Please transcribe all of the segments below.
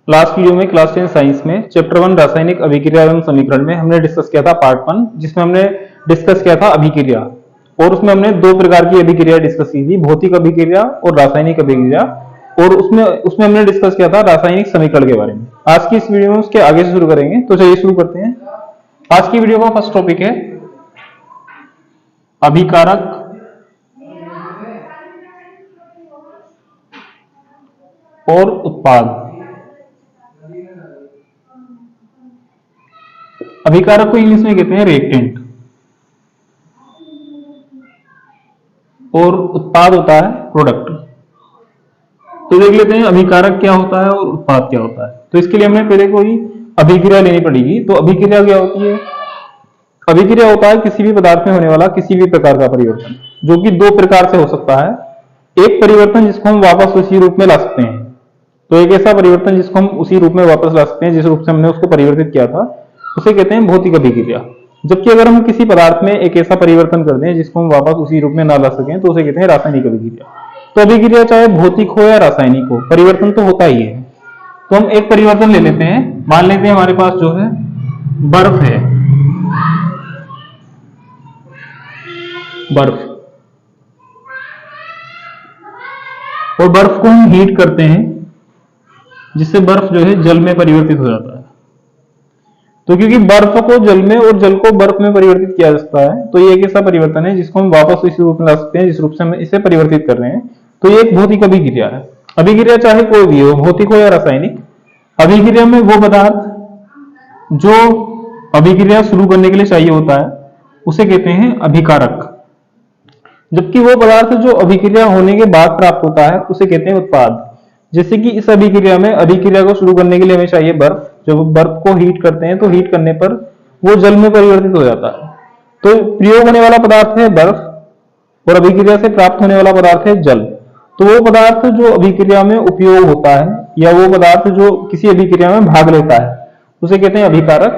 Last video में class 10 science में chapter 1 रासायनिक अभिक्रिया एवं समीकरण में हमने डिस्कस किया था पार्ट 1, जिसमें हमने डिस्कस किया था अभिक्रिया। और उसमें हमने दो प्रकार की अभिक्रिया डिस्कस की थी, भौतिक अभिक्रिया और रासायनिक अभिक्रिया। और उसमें उसमें हमने डिस्कस किया था रासायनिक समीकरण के बारे में। आज की इस वीडियो में उसके आगे से शुरू करेंगे, तो चलिए शुरू करते हैं। आज की वीडियो का फर्स्ट टॉपिक है अभिकारक और उत्पाद। अभिकारक को इंग्लिश में कहते हैं रिएक्टेंट, और उत्पाद होता है प्रोडक्ट। तो देख लेते हैं अभिकारक क्या होता है और उत्पाद क्या होता है। तो इसके लिए हमें पहले कोई अभिक्रिया लेनी पड़ेगी। तो अभिक्रिया क्या होती है? अभिक्रिया होता है किसी भी पदार्थ में होने वाला किसी भी प्रकार का परिवर्तन, जो कि दो प्रकार से हो सकता है। एक परिवर्तन जिसको हम वापस उसी रूप में ला सकते हैं। तो एक ऐसा परिवर्तन जिसको हम उसी रूप में वापस ला सकते हैं जिस रूप से हमने उसको परिवर्तित किया था, उसे कहते हैं भौतिक अभिक्रिया। जबकि अगर हम किसी पदार्थ में एक ऐसा परिवर्तन कर दें जिसको हम वापस उसी रूप में ना ला सकें, तो उसे कहते हैं रासायनिक अभिक्रिया। तो अभिक्रिया चाहे भौतिक हो या रासायनिक हो, परिवर्तन तो होता ही है। तो हम एक परिवर्तन ले लेते हैं। मान लेते हैं हमारे पास जो है बर्फ है, बर्फ, और बर्फ को हम हीट करते हैं, जिससे बर्फ जो है जल में परिवर्तित हो जाता है। तो क्योंकि बर्फ को जल में और जल को बर्फ में परिवर्तित किया जा सकता है, तो ये एक ऐसा परिवर्तन है जिसको हम वापस इसी रूप में ला सकते हैं जिस रूप से हम इसे परिवर्तित कर रहे हैं। तो ये एक भौतिक अभिक्रिया है। अभिक्रिया चाहे कोई भी हो, भौतिक हो या रासायनिक, अभिक्रिया में वो पदार्थ जो अभिक्रिया शुरू करने के लिए चाहिए होता है उसे कहते हैं अभिकारक। जबकि वो पदार्थ जो अभिक्रिया होने के बाद प्राप्त होता है उसे कहते हैं उत्पाद। जैसे कि इस अभिक्रिया में अभिक्रिया को शुरू करने के लिए हमें चाहिए बर्फ। जब बर्फ को हीट करते हैं तो हीट करने पर वो जल में परिवर्तित हो जाता है। तो प्रयोग होने वाला पदार्थ है बर्फ, और अभिक्रिया से प्राप्त होने वाला पदार्थ है जल। तो वो पदार्थ जो अभिक्रिया में उपयोग होता है, या वो पदार्थ जो किसी अभिक्रिया में भाग लेता है, उसे कहते हैं अभिकारक।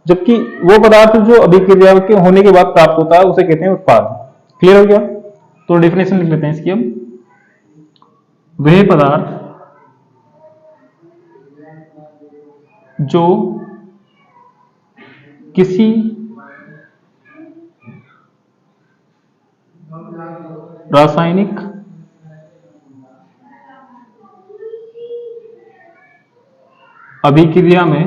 जबकि वो पदार्थ जो अभिक्रिया के होने के बाद प्राप्त होता है उसे कहते हैं उत्पाद। क्लियर हो गया? तो डेफिनेशन लिख लेते हैं इसकी। अब वह पदार्थ जो किसी रासायनिक अभिक्रिया में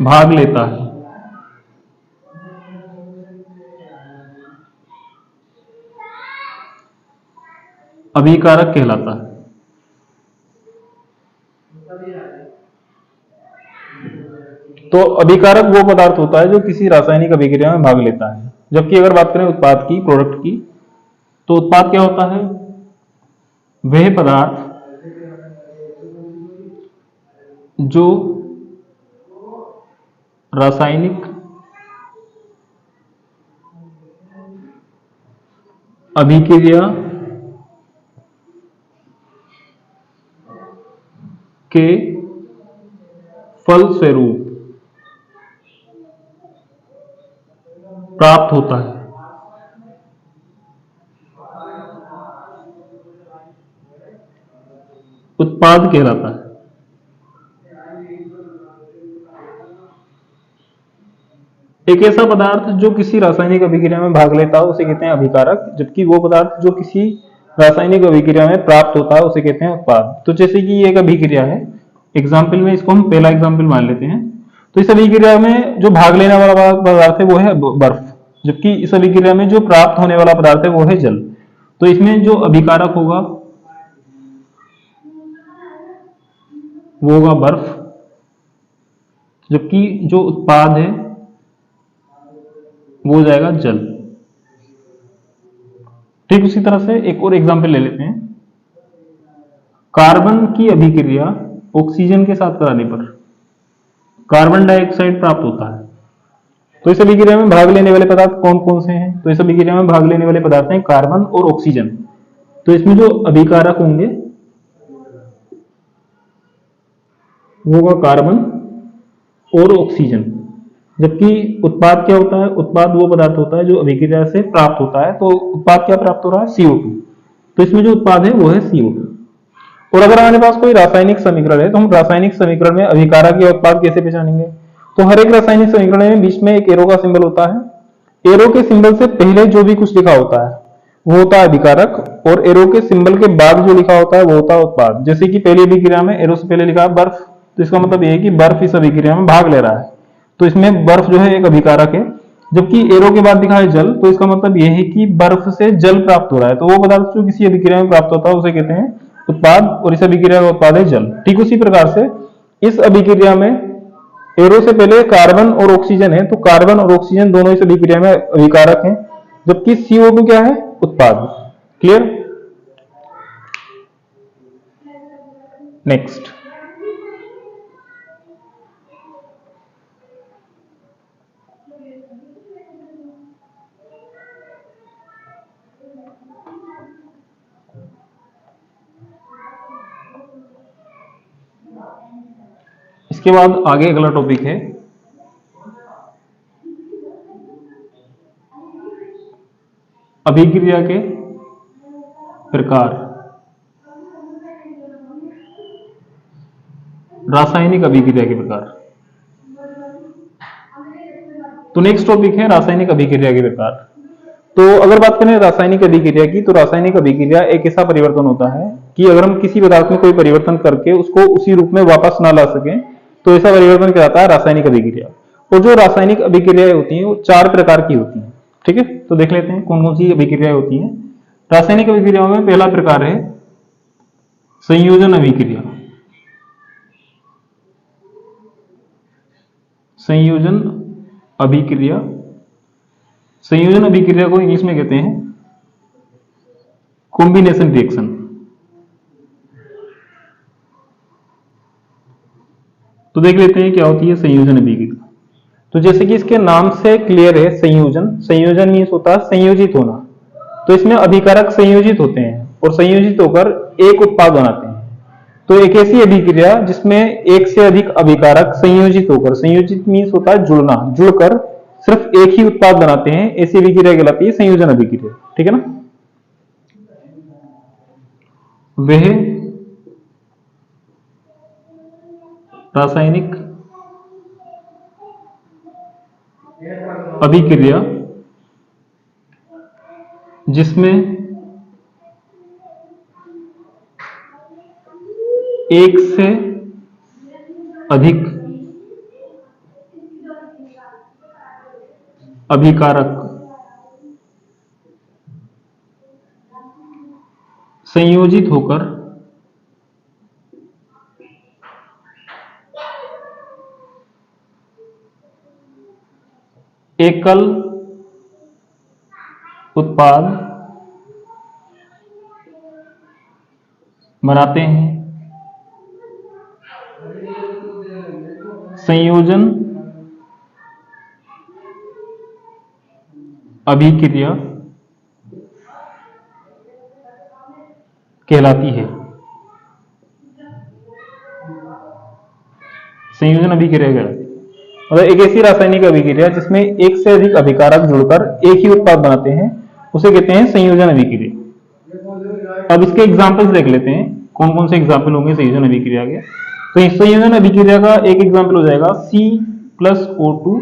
भाग लेता है, अभिकारक कहलाता है। तो अभिकारक वो पदार्थ होता है जो किसी रासायनिक अभिक्रिया में भाग लेता है। जबकि अगर बात करें उत्पाद की, प्रोडक्ट की, तो उत्पाद क्या होता है? वह पदार्थ जो रासायनिक अभिक्रिया के फलस्वरूप प्राप्त होता है, उत्पाद कहलाता है। एक ऐसा पदार्थ जो किसी रासायनिक अभिक्रिया में भाग लेता है उसे कहते हैं अभिकारक। जबकि वो पदार्थ जो किसी रासायनिक अभिक्रिया में प्राप्त होता है उसे कहते हैं उत्पाद। तो जैसे कि ये एक अभिक्रिया है, एग्जाम्पल में इसको हम पहला एग्जाम्पल मान लेते हैं। तो इस अभिक्रिया में जो भाग लेने वाला पदार्थ है वो है बर्फ, जबकि इस अभिक्रिया में जो प्राप्त होने वाला पदार्थ है वो है जल। तो इसमें जो अभिकारक होगा वो होगा बर्फ, जबकि जो उत्पाद है वो हो जाएगा जल। ठीक उसी तरह से एक और एग्जाम्पल ले लेते हैं। कार्बन की अभिक्रिया ऑक्सीजन के साथ कराने पर कार्बन डाइऑक्साइड प्राप्त होता है। तो इस अभिक्रिया में भाग लेने वाले पदार्थ कौन कौन से हैं? तो इस अभिक्रिया में भाग लेने वाले पदार्थ हैं कार्बन और ऑक्सीजन। तो इसमें जो अभिकारक होंगे वो होगा कार्बन और ऑक्सीजन। जबकि उत्पाद क्या होता है? उत्पाद वो पदार्थ होता है जो अभिक्रिया से प्राप्त होता है। तो उत्पाद क्या प्राप्त हो रहा है? CO2। तो इसमें जो उत्पाद है वो है CO2। और अगर हमारे पास कोई रासायनिक समीकरण है तो हम रासायनिक समीकरण में अभिकारक या उत्पाद कैसे पहचानेंगे? तो हर एक रासायनिक समीकरण में बीच में एक एरो का सिंबल होता है। एरो के सिंबल से पहले जो भी कुछ लिखा होता है वो होता है अभिकारक, और एरो के सिंबल के बाद जो लिखा होता है वो होता है उत्पाद। जैसे कि पहली अभिक्रिया में एरो से पहले लिखा है बर्फ, तो इसका मतलब ये है कि बर्फ इस अभिक्रिया में भाग ले रहा है, तो इसमें बर्फ जो है एक अभिकारक है। जबकि एरो के बाद लिखा है जल, तो इसका मतलब यह है कि बर्फ से जल प्राप्त हो रहा है, तो वो पदार्थ जो किसी अभिक्रिया में प्राप्त होता है उसे कहते हैं उत्पाद, और इस अभिक्रिया का उत्पाद है जल। ठीक उसी प्रकार से इस अभिक्रिया में एरो से पहले कार्बन और ऑक्सीजन है, तो कार्बन और ऑक्सीजन दोनों इस अभिक्रिया में अभिकारक हैं, जबकि CO2 क्या है? उत्पाद। क्लियर? नेक्स्ट, इसके बाद आगे अगला टॉपिक है अभिक्रिया के प्रकार, रासायनिक अभिक्रिया के प्रकार। तो नेक्स्ट टॉपिक है रासायनिक अभिक्रिया के प्रकार। तो अगर बात करें रासायनिक अभिक्रिया की, तो रासायनिक अभिक्रिया एक ऐसा परिवर्तन होता है कि अगर हम किसी पदार्थ में कोई परिवर्तन करके उसको उसी रूप में वापस ना ला सकें तो ऐसा परिवर्तन कहलाता है रासायनिक अभिक्रिया। और जो रासायनिक अभिक्रियाएं होती हैं वो 4 प्रकार की होती हैं। ठीक है, तो देख लेते हैं कौन कौन सी अभिक्रियाएं होती हैं। रासायनिक अभिक्रियाओं में पहला प्रकार है संयोजन अभिक्रिया। संयोजन अभिक्रिया, संयोजन अभिक्रिया को इंग्लिश में कहते हैं कॉम्बिनेशन रिएक्शन। तो देख लेते हैं क्या होती है संयोजन अभिक्रिया। तो जैसे कि इसके नाम से क्लियर है, संयोजन, संयोजन मीन्स होता है संयोजित होना। तो इसमें अभिकारक संयोजित होते हैं और संयोजित होकर एक उत्पाद बनाते हैं। तो एक ऐसी अभिक्रिया जिसमें एक से अधिक अभिकारक संयोजित होकर, संयोजित मीन्स होता है जुड़ना, जुड़कर सिर्फ एक ही उत्पाद बनाते हैं, ऐसी अभिक्रिया कहलाती है संयोजन अभिक्रिया। ठीक है ना? वह रासायनिक अभिक्रिया जिसमें एक से अधिक अभिकारक संयोजित होकर एकल उत्पाद बनाते हैं। संयोजन अभिक्रिया कहलाती है। संयोजन अभिक्रिया कहलाती है। मतलब एक ऐसी रासायनिक अभिक्रिया जिसमें एक से अधिक अभिकारक जुड़कर एक ही उत्पाद बनाते हैं उसे कहते हैं संयोजन अभिक्रिया। अब इसके एग्जांपल्स देख लेते हैं कौन कौन से एग्जांपल होंगे संयोजन अभिक्रिया के। तो इस संयोजन अभिक्रिया का एक एग्जांपल हो जाएगा C+O2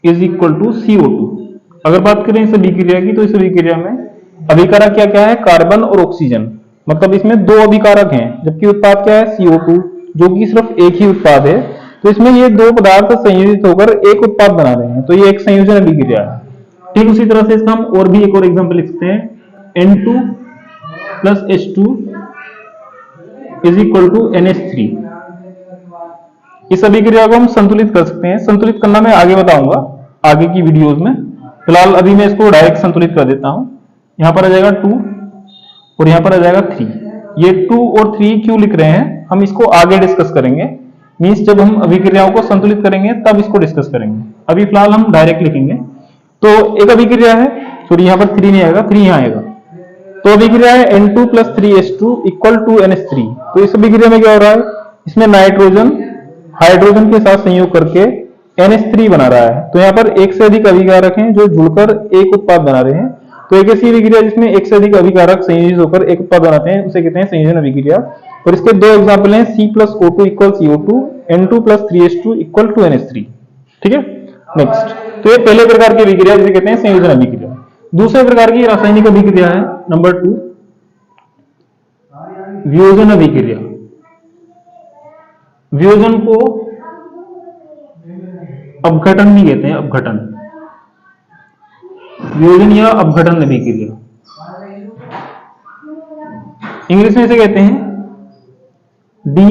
is equal to CO2। अगर बात करें इस अभिक्रिया की, तो इस अभिक्रिया में अभिकारक क्या क्या है? कार्बन और ऑक्सीजन। मतलब इसमें 2 अभिकारक हैं, जबकि उत्पाद क्या है? CO2, जो कि सिर्फ एक ही उत्पाद है। तो इसमें ये 2 पदार्थ संयोजित होकर एक उत्पाद बना रहे हैं, तो ये एक संयोजन अभिक्रिया है। ठीक उसी तरह से इसका हम और भी एक और एग्जांपल लिख सकते हैं, N2+H2 is equal to NH3। इस अभिक्रिया को हम संतुलित कर सकते हैं। संतुलित करना मैं आगे बताऊंगा आगे की वीडियोस में। फिलहाल अभी मैं इसको डायरेक्ट संतुलित कर देता हूं। यहां पर आ जाएगा 2 और यहां पर आ जाएगा 3। ये 2 और 3 क्यों लिख रहे हैं हम इसको आगे डिस्कस करेंगे। मींस जब हम अभिक्रियाओं को संतुलित करेंगे तब इसको डिस्कस करेंगे। अभी फिलहाल हम डायरेक्ट लिखेंगे। तो एक अभिक्रिया है, सॉरी यहां पर 3 नहीं आएगा, 3 यहां आएगा। तो अभिक्रिया है N2+3H2 इक्वल टू NH3। तो इस अभिक्रिया में क्या हो रहा है? इसमें नाइट्रोजन हाइड्रोजन के साथ संयोग करके NH3 बना रहा है। तो यहाँ पर एक से अधिक अभिकारक हैं जो जुड़कर एक उत्पाद बना रहे हैं। तो एक ऐसी अभिक्रिया जिसमें एक से अधिक अभिकारक संयोजित होकर एक उत्पाद बनाते हैं उसे कहते हैं संयोजन अभिक्रिया। और इसके दो एग्जाम्पल हैं, C plus O2 equal CO2, N2 plus 3H2 equal to NH3। ठीक है, नेक्स्ट। तो ये पहले प्रकार की अभिक्रिया जिसे कहते हैं संयोजन अभिक्रिया। दूसरे प्रकार की रासायनिक अभिक्रिया है नंबर 2, वियोजन अभिक्रिया। वियोजन को अपघटन भी कहते हैं, अपघटन, वियोजन या अपघटन अभिक्रिया। इंग्लिश में इसे कहते हैं डी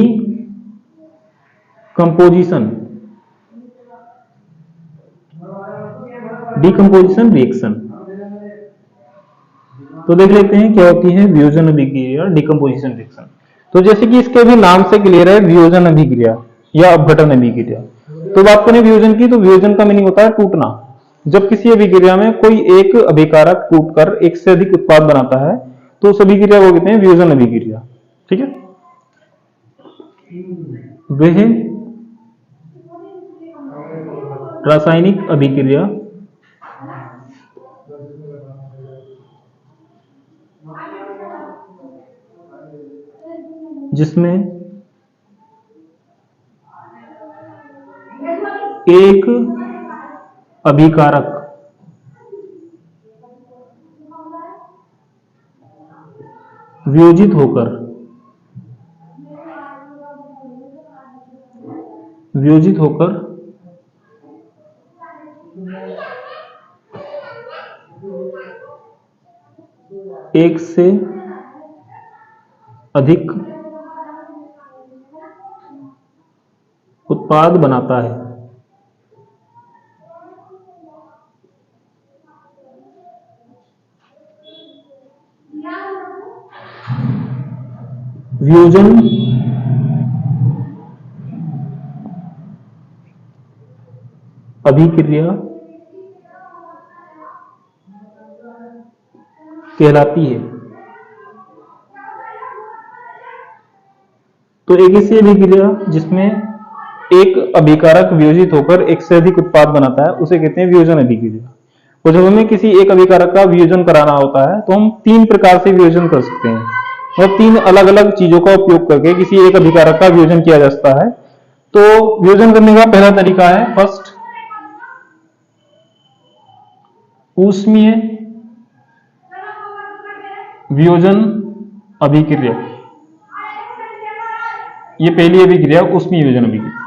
कंपोजिशन, डीकंपोजिशन रिएक्शन। तो देख लेते हैं क्या होती है वियोजन अभिक्रिया, डीकंपोजिशन रिएक्शन। तो जैसे कि इसके भी नाम से क्लियर है, वियोजन अभिक्रिया या अपघटन अभिक्रिया। तो बात करें वियोजन की, तो वियोजन का मीनिंग होता है टूटना। जब किसी अभिक्रिया में कोई एक अभिकारक टूटकर एक से अधिक उत्पाद बनाता है तो उस अभिक्रिया को कहते हैं वियोजन अभिक्रिया। ठीक है, वह रासायनिक अभिक्रिया जिसमें एक अभिकारक वियोजित होकर एक से अधिक उत्पाद बनाता है। वियोजन अभिक्रिया कहलाती है। तो एक ऐसी अभिक्रिया जिसमें एक अभिकारक वियोजित होकर एक से अधिक उत्पाद बनाता है उसे कहते हैं वियोजन अभिक्रिया। और जब हमें किसी एक अभिकारक का वियोजन कराना होता है तो हम तीन प्रकार से वियोजन कर सकते हैं और तीन अलग अलग चीजों का उपयोग करके किसी एक अभिकारक का वियोजन किया जा सकता है। तो वियोजन करने का पहला तरीका है फर्स्ट ऊष्मीय वियोजन अभिक्रिया। ये पहली अभिक्रिया ऊष्मीय वियोजन अभिक्रिया।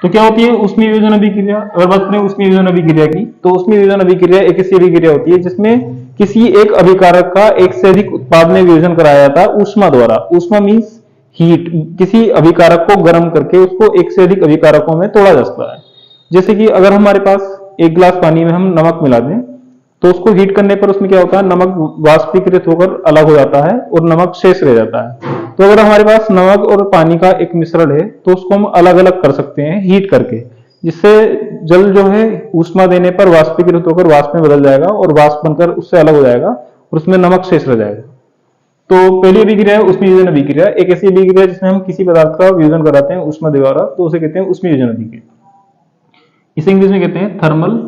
तो क्या होती है ऊष्मीय वियोजन अभिक्रिया? अगर बात करें ऊष्मीय वियोजन अभिक्रिया की, तो ऊष्मीय वियोजन अभिक्रिया एक ऐसी अभिक्रिया होती है जिसमें किसी एक अभिकारक का एक से अधिक उत्पाद में वियोजन कराया जाता है ऊष्मा द्वारा। ऊष्मा मीन्स हीट, किसी अभिकारक को गर्म करके उसको एक से अधिक अभिकारकों में तोड़ा जा सकता है। जैसे कि अगर हमारे पास एक गिलास पानी में हम नमक मिला दें तो उसको हीट करने पर उसमें क्या होता है, नमक वाष्पीकृत होकर अलग हो जाता है और नमक शेष रह जाता है। तो अगर हमारे पास नमक और पानी का एक मिश्रण है तो उसको हम अलग अलग कर सकते हैं हीट करके, जिससे जल जो है ऊष्मा देने पर वाष्पीकृत होकर वाष्प में बदल जाएगा और वाष्प बनकर उससे अलग हो जाएगा और उसमें नमक शेष रह जाएगा। तो पहली अभिक्रिया है ऊष्मीय वियोजन अभिक्रिया। एक ऐसी अभिक्रिया जिसमें हम किसी पदार्थ का वियोजन कराते हैं ऊष्मा द्वारा, तो उसे कहते हैं ऊष्मीय वियोजन अभिक्रिया। इसे इंग्लिश में कहते हैं thermal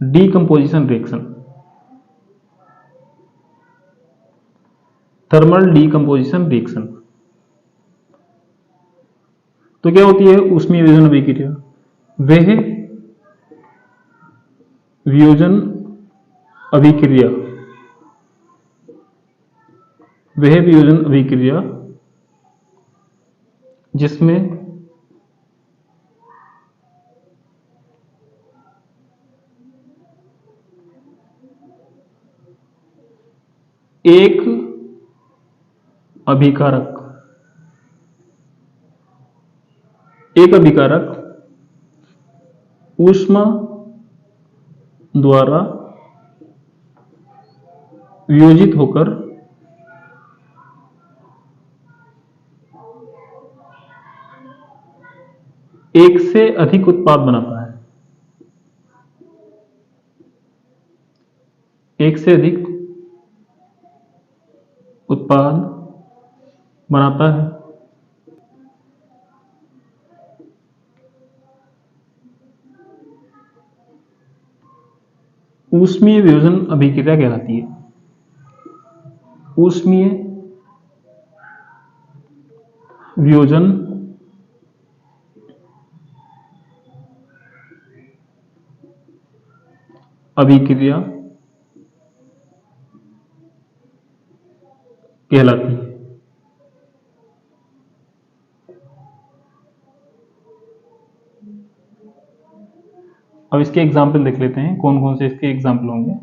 decomposition reaction. Thermal decomposition reaction. तो क्या होती है ऊष्मीय वियोजन अभिक्रिया? वह वियोजन अभिक्रिया, वह वियोजन अभिक्रिया जिसमें एक अभिकारक ऊष्मा द्वारा वियोजित होकर एक से अधिक उत्पाद बनाता है। एक से अधिक उत्पाद बनाता है। ऊष्मीय वियोजन अभिक्रिया कहलाती है। ऊष्मीय वियोजन अभिक्रिया कहलाती है। अब इसके एग्जाम्पल देख लेते हैं, कौन कौन से इसके एग्जाम्पल होंगे।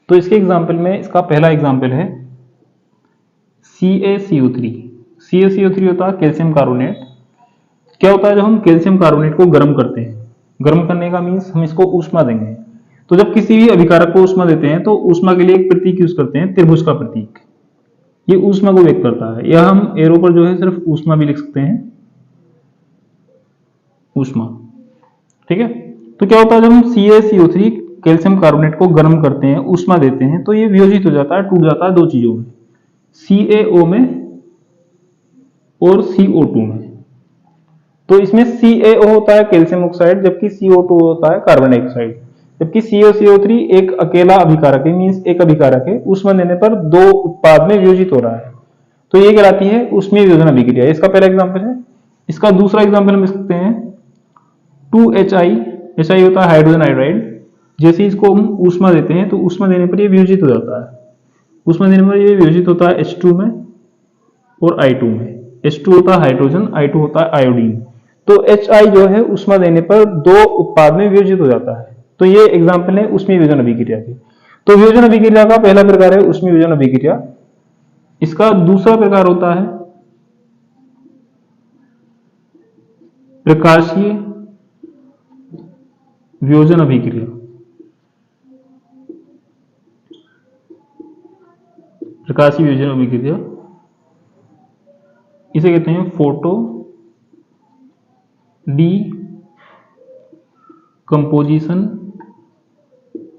तो इसके एग्जाम्पल में इसका पहला एग्जाम्पल है CaCO3। CaCO3 होता है कैल्शियम कार्बोनेट। क्या होता है, जब हम कैल्शियम कार्बोनेट को गर्म करते हैं, गर्म करने का मीन्स हम इसको ऊष्मा देंगे। तो जब किसी भी अभिकारक को ऊष्मा देते हैं तो ऊष्मा के लिए एक प्रतीक यूज करते हैं, त्रिभुज का प्रतीक। ये ऊष्मा को व्यक्त करता है, या हम एरो पर जो है सिर्फ ऊष्मा भी लिख सकते हैं, ऊष्मा। ठीक है। तो क्या होता है, जब हम CaCO3 कैल्शियम कार्बोनेट को गर्म करते हैं, ऊष्मा देते हैं, तो ये वियोजित हो जाता है, टूट जाता है दो चीजों में, CaO में और CO2 में। तो इसमें CaO होता है कैल्शियम ऑक्साइड, जबकि CO2 होता है कार्बन डाइऑक्साइड। जबकि CaCO3 एक अकेला अभिकारक है, मीन्स एक अभिकारक है, ऊष्मा देने पर दो उत्पाद में वियोजित हो रहा है, तो ये कहलाती है ऊष्मीय वियोजन अभिक्रिया। इसका पहला एग्जाम्पल है। इसका दूसरा एग्जाम्पल हम सकते हैं 2HI। HI होता है हाइड्रोजन आयोडाइड। जैसे इसको हम ऊष्मा देते हैं तो ऊष्मा देने पर ये वियोजित हो जाता है, ऊष्मा देने पर ये वियोजित होता है H2 में और I2 में। H2 होता है हाइड्रोजन, I2 होता है आयोडीन। तो HI जो है ऊष्मा देने पर दो उत्पाद में वियोजित हो जाता है। तो ये एग्जाम्पल है ऊष्मीय वियोजन अभिक्रिया की। तो वियोजन अभिक्रिया का पहला प्रकार है ऊष्मीय वियोजन अभिक्रिया। इसका दूसरा प्रकार होता है प्रकाशीय वियोजन अभिक्रिया। प्रकाशीय वियोजन अभिक्रिया इसे कहते हैं फोटो डीकंपोजिशन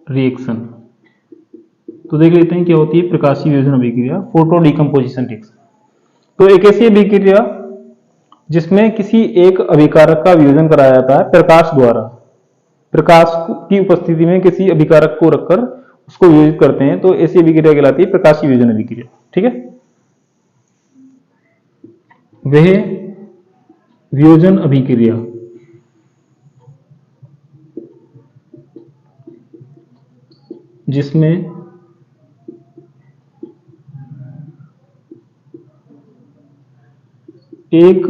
रिएक्शन। तो देख लेते हैं क्या होती है प्रकाशीय वियोजन अभिक्रिया, फोटो डीकंपोजिशन रिएक्शन। तो एक ऐसी अभिक्रिया जिसमें किसी एक अभिकारक का वियोजन कराया जाता है प्रकाश द्वारा। प्रकाश की उपस्थिति में किसी अभिकारक को रखकर उसको वियोजित करते हैं, तो ऐसी अभिक्रिया कहलाती है प्रकाशीय वियोजन अभिक्रिया। ठीक है। वह वियोजन अभिक्रिया जिसमें एक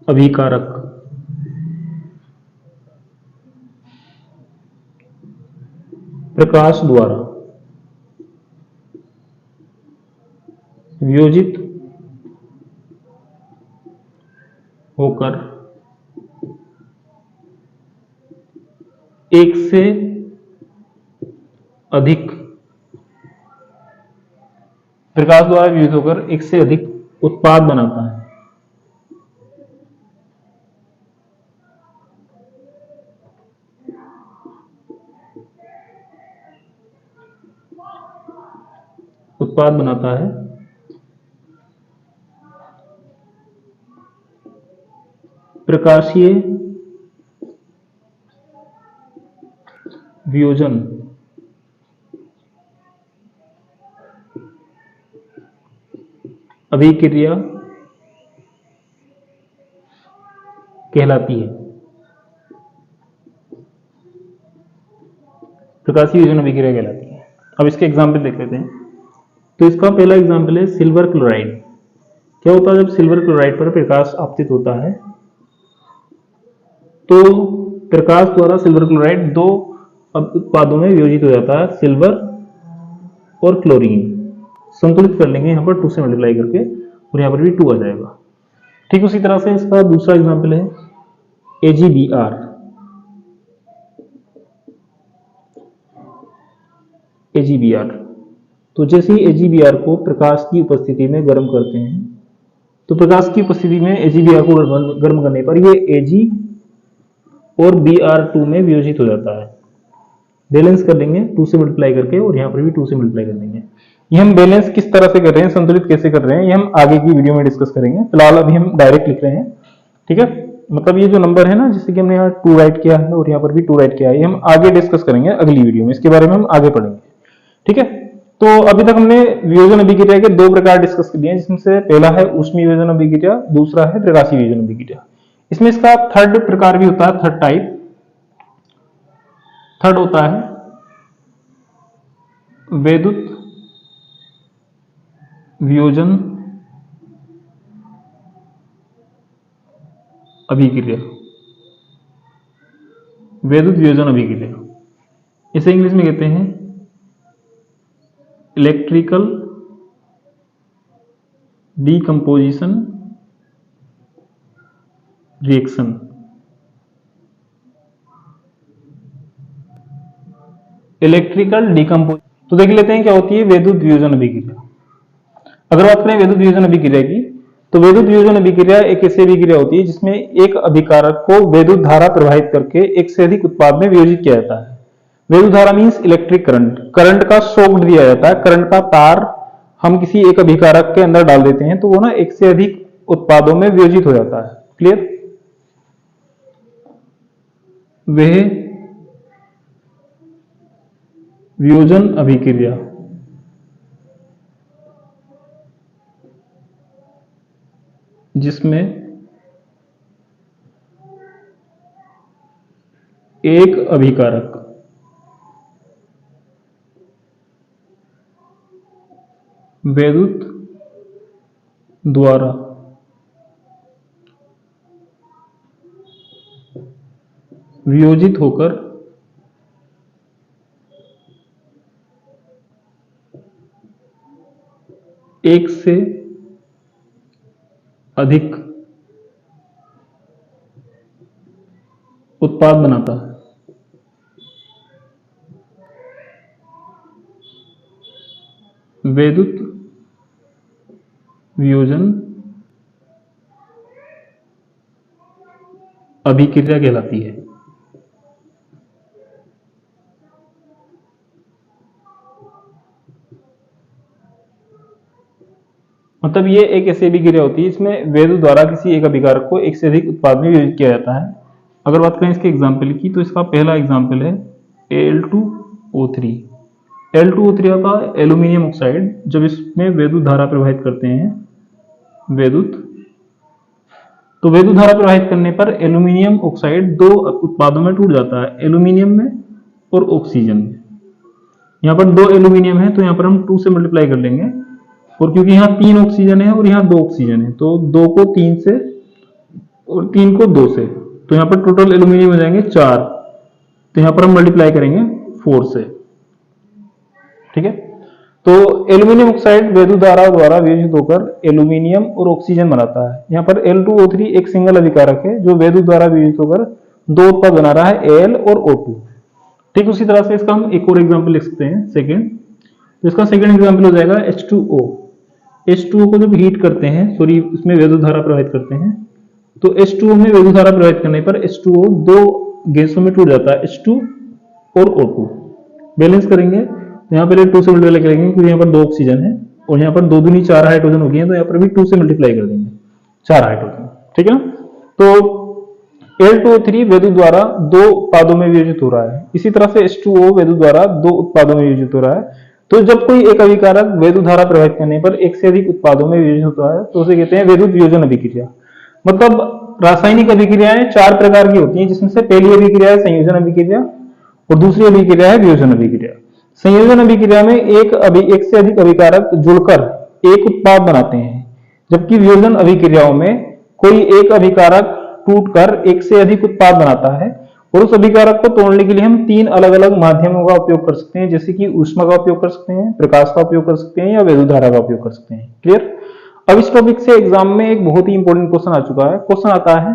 अभिकारक प्रकाश द्वारा वियोजित होकर एक से अधिक प्रकाश द्वारा वियोजित होकर एक से अधिक उत्पाद बनाता है। उत्पाद बनाता है प्रकाशीय वियोजन अभिक्रिया कहलाती है। प्रकाशीय वियोजन अभिक्रिया कहलाती है। अब इसके एग्जाम्पल देख लेते हैं। तो इसका पहला एग्जाम्पल है सिल्वर क्लोराइड। क्या होता है, जब सिल्वर क्लोराइड पर प्रकाश आपतित होता है तो प्रकाश द्वारा सिल्वर क्लोराइड दो उत्पादों में वियोजित हो जाता है, सिल्वर और क्लोरीन। संतुलित कर लेंगे यहाँ पर 2 से मल्टीप्लाई करके, और यहाँ पर भी 2 आ जाएगा। ठीक उसी तरह से इसका दूसरा एग्जाम्पल है AgBr। AgBr, तो जैसे ही AgBr को प्रकाश की उपस्थिति में गर्म करते हैं, तो प्रकाश की उपस्थिति में AgBr को गर्म करने पर ये Ag और Br2 में वियोजित हो जाता है। बैलेंस कर लेंगे 2 से मल्टीप्लाई करके, और यहाँ पर भी 2 से मल्टीप्लाई कर देंगे। ये हम बैलेंस किस तरह से कर रहे हैं, संतुलित कैसे कर रहे हैं, ये हम आगे की वीडियो में डिस्कस करेंगे। फिलहाल अभी हम डायरेक्ट लिख रहे हैं। ठीक है। मतलब ये जो नंबर है ना, जैसे कि हमने यहाँ 2 राइट किया है और यहाँ पर भी 2 राइट किया है, ये हम आगे डिस्कस करेंगे अगली वीडियो में, इसके बारे में हम आगे पढ़ेंगे। ठीक है। तो अभी तक हमने वियोजन अभिक्रिया के दो प्रकार डिस्कस कर दिए, जिसमें से पहला है ऊष्मीय वियोजन अभिक्रिया, दूसरा है प्रकाशीय वियोजन अभिक्रिया। इसमें इसका थर्ड प्रकार भी होता है, थर्ड टाइप, थर्ड होता है वैद्युत वियोजन अभिक्रिया, वैद्युत वियोजन अभिक्रिया। इसे इंग्लिश में कहते हैं electrical decomposition reaction. Electrical decomposition, तो देख लेते हैं क्या होती है वैद्युत वियोजन अभिक्रिया। अगर बात करें वैद्युत वियोजन अभिक्रिया की, तो वैद्युत वियोजन अभिक्रिया एक ऐसी अभिक्रिया होती है जिसमें एक अभिकारक को वैद्युत धारा प्रवाहित करके एक से अधिक उत्पाद में वियोजित किया जाता है। वैद्युत धारा मींस इलेक्ट्रिक करंट, करंट का शॉक दिया जाता है, करंट का तार हम किसी एक अभिकारक के अंदर डाल देते हैं तो वो ना एक से अधिक उत्पादों में वियोजित हो जाता है। क्लियर? वह वियोजन अभिक्रिया जिसमें एक अभिकारक वैद्युत द्वारा वियोजित होकर एक से अधिक उत्पाद बनाता है। वैद्युत वियोजन अभिक्रिया कहलाती है। मतलब ये एक ऐसी अभिक्रिया होती है इसमें वैद्युत द्वारा किसी एक अभिकारक को एक से अधिक उत्पाद में वियोजित किया जाता है। अगर बात करें इसके एग्जाम्पल की, तो इसका पहला एग्जाम्पल है Al2O3। Al2O3 का एल्यूमिनियम ऑक्साइड, जब इसमें वैद्युत धारा प्रवाहित करते हैं, तो वैद्युत धारा प्रवाहित करने पर एल्यूमिनियम ऑक्साइड दो उत्पादों में टूट जाता है, एल्यूमिनियम में और ऑक्सीजन में। यहाँ पर दो एल्यूमिनियम है तो यहाँ पर हम 2 से मल्टीप्लाई कर लेंगे, और क्योंकि यहाँ 3 ऑक्सीजन है और यहाँ 2 ऑक्सीजन है तो 2 को 3 से और 3 को 2 से, तो यहाँ पर टोटल एल्यूमिनियम हो जाएंगे 4, तो यहाँ पर हम मल्टीप्लाई करेंगे 4 से। ठीक है, तो एल्यूमिनियम ऑक्साइड वैद्युत धारा द्वारा वियोजित होकर एल्यूमिनियम और ऑक्सीजन बनाता है। यहाँ पर Al2O3 एक सिंगल अभिकारक है जो वैद्युत द्वारा वियोजित होकर दो उत्पाद बना रहा है, Al और O2। ठीक उसी तरह से इसका हम एक और एग्जाम्पल लिख सकते हैं सेकेंड। तो इसका सेकेंड एग्जाम्पल हो जाएगा H2O। H2O को जब हीट करते हैं, सॉरी इसमें वैद्युत धारा प्रवाहित करते हैं, तो H2O में वैद्युत धारा प्रवाहित करने पर H2O दो गैसों में टूट जाता है, H2 और O2। बैलेंस करेंगे तो यहाँ पर 2 से मल्टीप्लाई करेंगे क्योंकि यहाँ पर 2 ऑक्सीजन है और यहाँ पर 2 दूनी 4 हाइड्रोजन हो गई है, तो यहाँ पर भी 2 से मल्टीप्लाई कर देंगे 4 हाइड्रोजन। ठीक है ना, तो Al2O3 वैद्युत द्वारा दो उत्पादों में वियोजित हो रहा है, इसी तरह से H2O वैद्युत द्वारा दो उत्पादों में वियोजित हो रहा है। तो जब कोई एक अभिकारक वैद्युत धारा प्रवाहित करने पर एक से अधिक उत्पादों में वियोजित होता है तो उसे कहते हैं वैद्युत वियोजन अभिक्रिया। मतलब रासायनिक अभिक्रियाएं 4 प्रकार की होती हैं, जिसमें से पहली अभिक्रिया है संयोजन अभिक्रिया और दूसरी अभिक्रिया है वियोजन अभिक्रिया। संयोजन अभिक्रिया में एक से अधिक अभिकारक जुड़कर एक उत्पाद बनाते हैं, जबकि वियोजन अभिक्रियाओं में कोई एक अभिकारक टूटकर एक से अधिक उत्पाद बनाता है, और उस अभिकारक को तोड़ने के लिए हम 3 अलग अलग माध्यमों का उपयोग कर सकते हैं, जैसे कि ऊष्मा का उपयोग कर सकते हैं, प्रकाश का उपयोग कर सकते हैं या वैद्युत धारा का उपयोग कर सकते हैं। क्लियर? अब इस टॉपिक से एग्जाम में एक बहुत ही इंपॉर्टेंट क्वेश्चन आ चुका है। क्वेश्चन आता है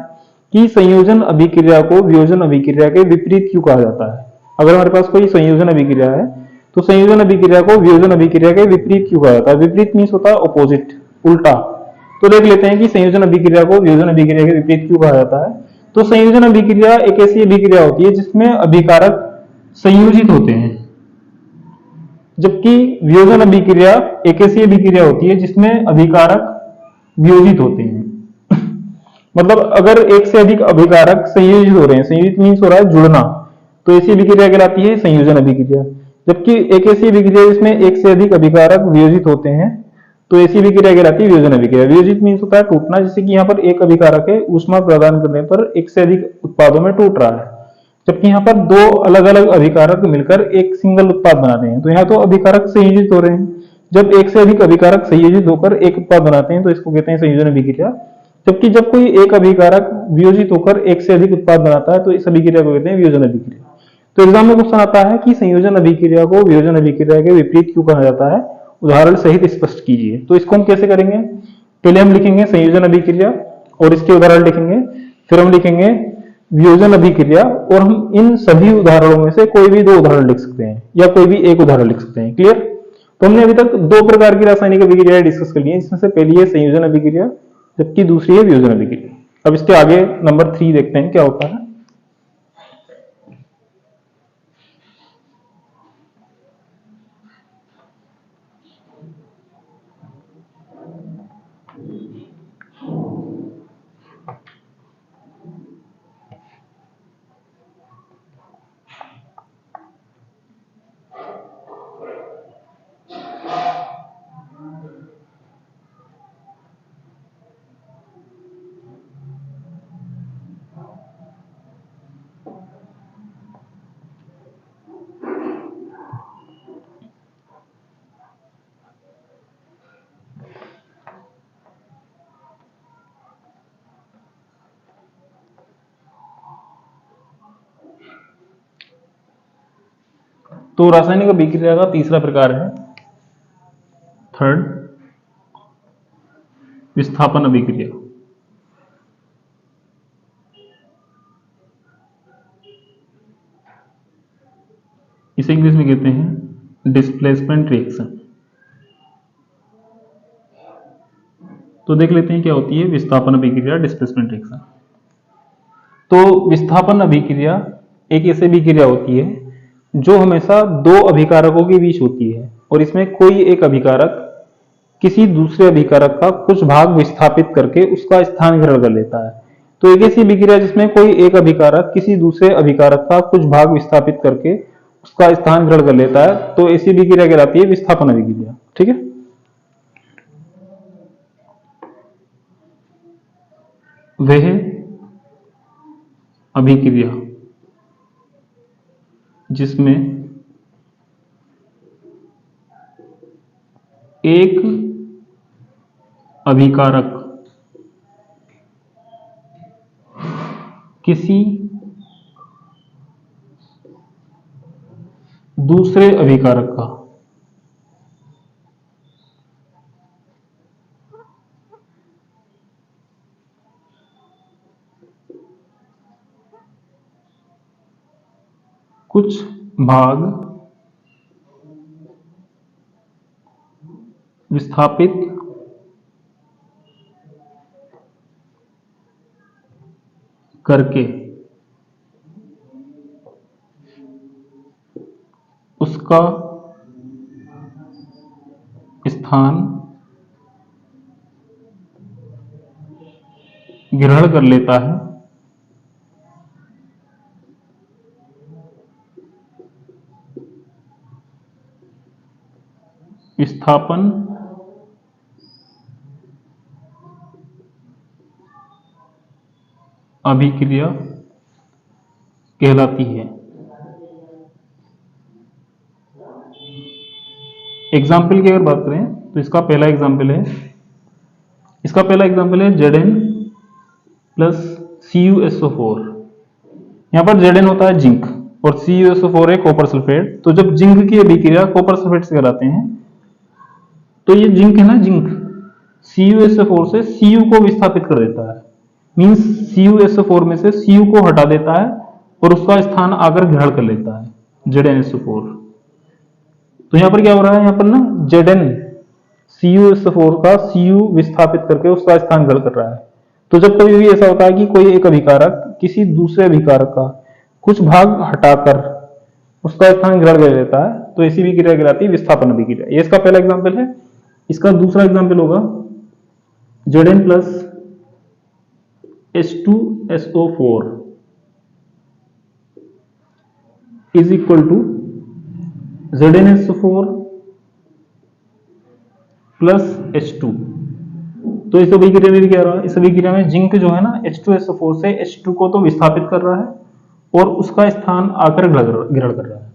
कि संयोजन अभिक्रिया को वियोजन अभिक्रिया के विपरीत क्यों कहा जाता है। अगर हमारे पास कोई संयोजन अभिक्रिया है तो संयोजन अभिक्रिया को वियोजन अभिक्रिया के विपरीत क्यों कहा जाता है। विपरीत मीन्स होता है ऑपोजिट, उल्टा। तो देख लेते हैं कि संयोजन अभिक्रिया को वियोजन अभिक्रिया के विपरीत क्यों कहा जाता है। तो संयोजन अभिक्रिया एक ऐसी अभिक्रिया होती है जिसमें अभिकारक संयोजित होते हैं, जबकि वियोजन अभिक्रिया एक ऐसी अभिक्रिया होती है जिसमें अभिकारक वियोजित होते हैं। मतलब अगर एक से अधिक अभिकारक संयोजित हो रहे हैं, संयोजित मीन्स हो रहा है जुड़ना, तो ऐसी अभिक्रिया कहलाती है संयोजन अभिक्रिया। जबकि एक ऐसी अभिक्रिया जिसमें एक से अधिक अभिकारक वियोजित होते हैं तो ऐसी अभिक्रिया कहलाती है वियोजन अभिक्रिया। वियोजित मीन्स होता है टूटना, जैसे कि यहाँ पर एक अभिकारक है, ऊष्मा प्रदान करने पर एक से अधिक उत्पादों में टूट रहा है, जबकि यहाँ पर दो अलग अलग अभिकारक मिलकर एक सिंगल उत्पाद बनाते हैं, तो यहाँ तो अभिकारक संयोजित हो रहे हैं। जब एक से अधिक अभिकारक संयोजित होकर एक उत्पाद बनाते हैं तो इसको कहते हैं संयोजन अभिक्रिया। जबकि जब कोई एक अभिकारक वियोजित होकर एक से अधिक उत्पाद बनाता है तो इस अभिक्रिया को कहते हैं वियोजन अभिक्रिया। तो एग्जाम में क्वेश्चन आता है कि संयोजन अभिक्रिया को वियोजन अभिक्रिया के विपरीत क्यों कहा जाता है, उदाहरण सहित स्पष्ट कीजिए। तो इसको हम कैसे करेंगे, पहले हम लिखेंगे संयोजन अभिक्रिया और इसके उदाहरण लिखेंगे, फिर हम लिखेंगे वियोजन अभिक्रिया, और हम इन सभी उदाहरणों में से कोई भी दो उदाहरण लिख सकते हैं या कोई भी एक उदाहरण लिख सकते हैं। क्लियर। तो हमने अभी तक दो प्रकार की रासायनिक अभिक्रिया डिस्कस कर ली है, जिसमें से पहली है संयोजन अभिक्रिया जबकि दूसरी है वियोजन अभिक्रिया। अब इसके आगे नंबर 3 देखते हैं क्या होता है। तो रासायनिक अभिक्रिया का तीसरा प्रकार है थर्ड, विस्थापन अभिक्रिया। इसे इंग्लिश में कहते हैं डिस्प्लेसमेंट रिएक्शन। तो देख लेते हैं क्या होती है विस्थापन अभिक्रिया, डिस्प्लेसमेंट रिएक्शन। तो विस्थापन अभिक्रिया एक ऐसी अभिक्रिया होती है जो हमेशा दो अभिकारकों के बीच होती है और इसमें कोई एक अभिकारक किसी दूसरे अभिकारक का कुछ भाग विस्थापित करके उसका स्थान ग्रहण कर लेता है। तो एक ऐसी अभिक्रिया जिसमें कोई एक अभिकारक किसी दूसरे अभिकारक का कुछ भाग विस्थापित करके उसका स्थान ग्रहण कर लेता है, तो ऐसी अभिक्रिया कहलाती है विस्थापन अभिक्रिया। ठीक है। वह अभिक्रिया जिसमें एक अभिकारक किसी दूसरे अभिकारक का कुछ भाग विस्थापित करके उसका स्थान ग्रहण कर लेता है, विस्थापन अभिक्रिया कहलाती है। एग्जाम्पल की अगर बात करें तो इसका पहला एग्जाम्पल है Zn प्लस CuSO4। यहां पर Zn होता है जिंक और CuSO4 है कॉपर सल्फेट। तो जब जिंक की अभिक्रिया कॉपर सल्फेट से कराते हैं तो ये जिंक है ना, जिंक CuSO4 से Cu को विस्थापित कर देता है, मींस CuSO4 में से Cu को हटा देता है और उसका स्थान आकर ग्रहण कर लेता है ZnSO4। तो यहां पर क्या हो रहा है, यहां पर ना Zn CuSO4 का Cu विस्थापित करके उसका स्थान ग्रहण कर रहा है। तो जब कभी भी ऐसा होता है कि कोई एक अभिकारक किसी दूसरे अभिकारक का कुछ भाग हटाकर उसका स्थान ग्रहण कर लेता है तो ऐसी भी क्रिया कहलाती है विस्थापन अभिक्रिया। ये इसका पहला एग्जाम्पल है। इसका दूसरा एग्जाम्पल होगा Zn plus H2SO4 is equal to ZnSO4 plus H2। तो इस अभिक्रिया में भी क्या रहा, इस अभिक्रिया में जिंक जो है ना H2SO4 से H2 को तो विस्थापित कर रहा है और उसका स्थान आकर ग्रहण कर रहा है।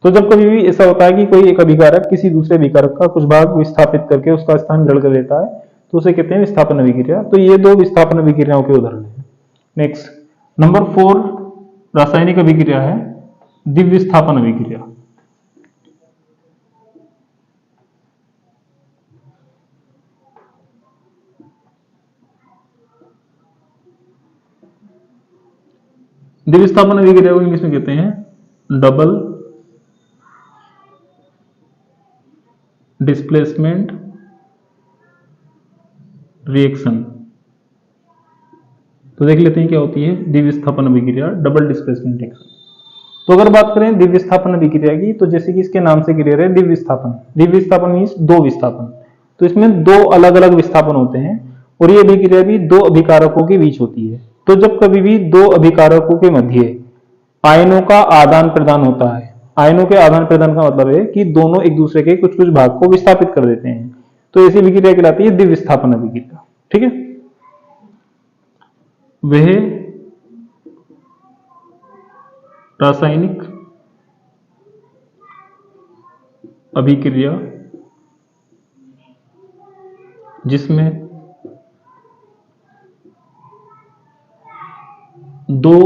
तो जब कभी भी ऐसा होता है कि कोई एक अभिकारक किसी दूसरे अभिकारक का कुछ भाग विस्थापित करके उसका स्थान ग्रहण कर लेता है तो उसे कहते हैं विस्थापन अभिक्रिया। तो ये दो विस्थापन अभिक्रियाओं के उदाहरण हैं। नेक्स्ट नंबर 4 रासायनिक अभिक्रिया है द्विविस्थापन अभिक्रिया। द्विविस्थापन अभिक्रिया को इंग्लिश में कहते हैं डबल डिस्प्लेसमेंट रिएक्शन। तो देख लेते हैं क्या होती है द्विविस्थापन अभिक्रिया, डबल डिस्प्लेसमेंट रिएक्शन। तो अगर बात करें द्विविस्थापन अभिक्रिया की, तो जैसे कि इसके नाम से क्लियर है द्विविस्थापन, द्विविस्थापन मींस दो विस्थापन। तो इसमें दो अलग अलग विस्थापन होते हैं और ये अभिक्रिया भी दो अभिकारकों के बीच होती है। तो जब कभी भी दो अभिकारकों के मध्य आयनों का आदान प्रदान होता है, आयनों के आदान प्रदान का मतलब है कि दोनों एक दूसरे के कुछ कुछ भाग को विस्थापित कर देते हैं, तो ऐसी अभिक्रिया कहलाती है द्विविस्थापन अभिक्रिया। ठीक है, वह रासायनिक अभिक्रिया जिसमें दो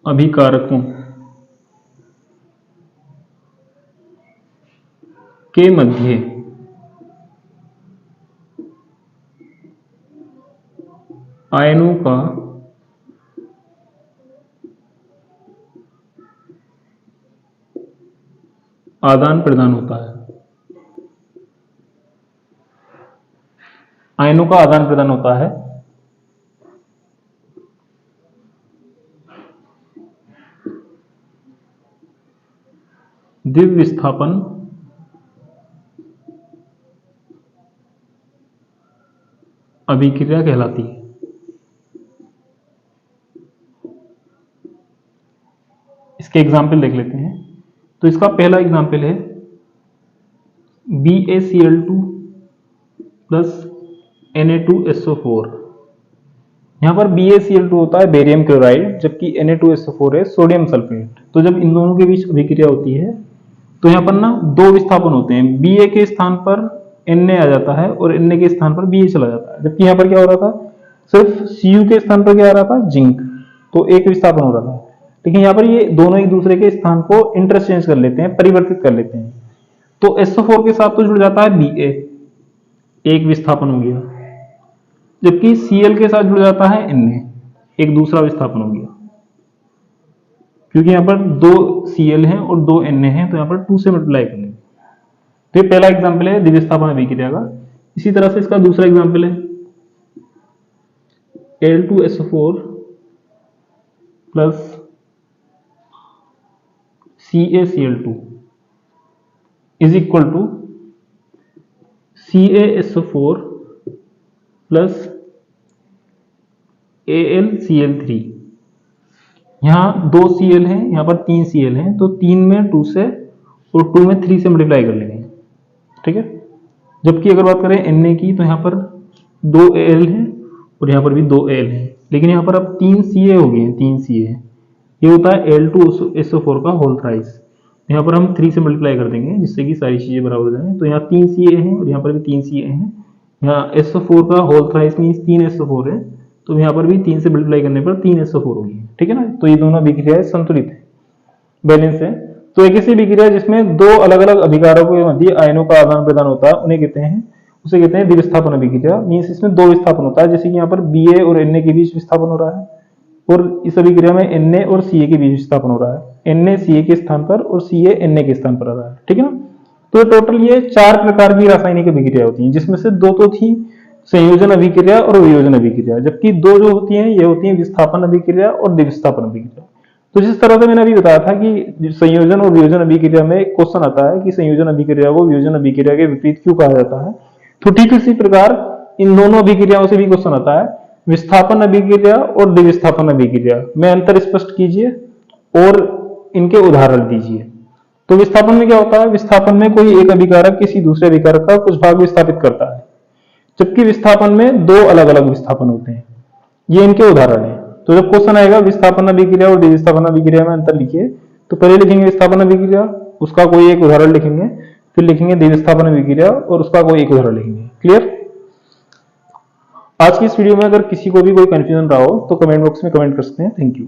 अभिकारकों के मध्य आयनों का आदान प्रदान होता है, आयनों का आदान प्रदान होता है, द्विविस्थापन अभिक्रिया कहलाती है। इसके एग्जाम्पल देख लेते हैं। तो इसका पहला एग्जाम्पल है BaCl2 प्लस Na2SO4। यहां पर BaCl2 होता है बेरियम क्लोराइड, जबकि Na2SO4 है सोडियम सल्फेट। तो जब इन दोनों के बीच अभिक्रिया होती है तो यहां पर ना दो विस्थापन होते हैं, Ba के स्थान पर Na आ जाता है और Na के स्थान पर Ba चला जाता है। जबकि यहां पर क्या हो रहा था, सिर्फ Cu के स्थान पर क्या आ रहा था, जिंक, तो एक विस्थापन हो रहा था। लेकिन यहाँ पर ये दोनों एक दूसरे के स्थान को इंटरचेंज कर लेते हैं, परिवर्तित कर लेते हैं। तो SO4 के साथ तो जुड़ जाता है Ba, एक विस्थापन हो गया, जबकि Cl के साथ जुड़ जाता है Na, एक दूसरा विस्थापन हो गया। क्योंकि यहाँ पर दो Cl हैं और दो Na हैं, तो यहाँ पर 2 से मल्टीप्लाई कर लेंगे। तो ये पहला एग्जाम्पल है द्विविस्थापन अभिक्रिया का। इसी तरह से इसका दूसरा एग्जाम्पल है Al2SO4 plus CaCl2 is equal to CaSO4 plus AlCl3। यहां दो Cl हैं, यहां पर 3 Cl हैं, तो 3 में 2 से और 2 में 3 से मल्टीप्लाई कर लेंगे। ठीक है, जबकि अगर बात करें Na की, तो यहां पर 2 Al हैं और यहां पर भी 2 Al हैं, लेकिन यहां पर अब 3 Ca हो गए हैं, 3 Ca। ये होता है Al2SO4 का होल थ्राइस। यहाँ पर हम 3 से मल्टीप्लाई कर देंगे जिससे कि सारी चीजें बराबर हो जाए। तो यहाँ 3 Ca हैं और यहाँ पर भी 3 Ca हैं। यहाँ SO4 का होल थ्राइस मीन्स 3 SO4 है, तो यहाँ पर भी 3 से मल्टीप्लाई करने पर 3 SO4 होगी। ठीक है ना, तो ये दोनों अभिक्रियाएं संतुलित है, बैलेंस है। तो एक ऐसी अभिक्रिया जिसमें दो अलग अलग अभिकारकों के मध्य आयनों का आदान प्रदान होता है, उसे कहते हैं द्विविस्थापन अभिक्रिया। मीन्स इसमें दो विस्थापन होता है, जैसे कि यहाँ पर Ba और Na के बीच विस्थापन हो रहा है, और इस अभिक्रिया में Na और Ca के बीच विस्थापन हो रहा है, Na Ca के स्थान पर और Ca Na के स्थान पर आ रहा है। ठीक है ना, तो टोटल ये 4 प्रकार की रासायनिक अभिक्रिया होती हैं, जिसमें से 2 तो थी संयोजन अभिक्रिया और वियोजन अभिक्रिया, जबकि 2 जो होती हैं ये होती हैं विस्थापन अभिक्रिया और द्विविस्थापन अभिक्रिया। तो जिस तरह से मैंने अभी बताया था कि संयोजन और वियोजन अभिक्रिया में एक क्वेश्चन आता है कि संयोजन अभिक्रिया को वियोजन अभिक्रिया के विपरीत क्यों कहा जाता है, तो ठीक इसी प्रकार इन दोनों अभिक्रियाओं से भी क्वेश्चन आता है, विस्थापन अभिक्रिया और द्विविस्थापन अभिक्रिया में अंतर स्पष्ट कीजिए और इनके उदाहरण दीजिए। तो विस्थापन में क्या होता है, विस्थापन में कोई एक अभिकारक किसी दूसरे अभिकारक का कुछ भाग विस्थापित करता है, जबकि विस्थापन में दो अलग अलग विस्थापन होते हैं। ये इनके उदाहरण है। तो जब क्वेश्चन आएगा विस्थापन अभिक्रिया और द्विविस्थापन अभिक्रिया में अंतर लिखिए, तो पहले लिखेंगे विस्थापन अभिक्रिया, उसका कोई एक उदाहरण लिखेंगे, फिर लिखेंगे द्विविस्थापन अभिक्रिया और उसका कोई एक उदाहरण लिखेंगे। क्लियर? आज की इस वीडियो में अगर किसी को भी कोई कंफ्यूजन रहा हो तो कमेंट बॉक्स में कमेंट कर सकते हैं। Thank you.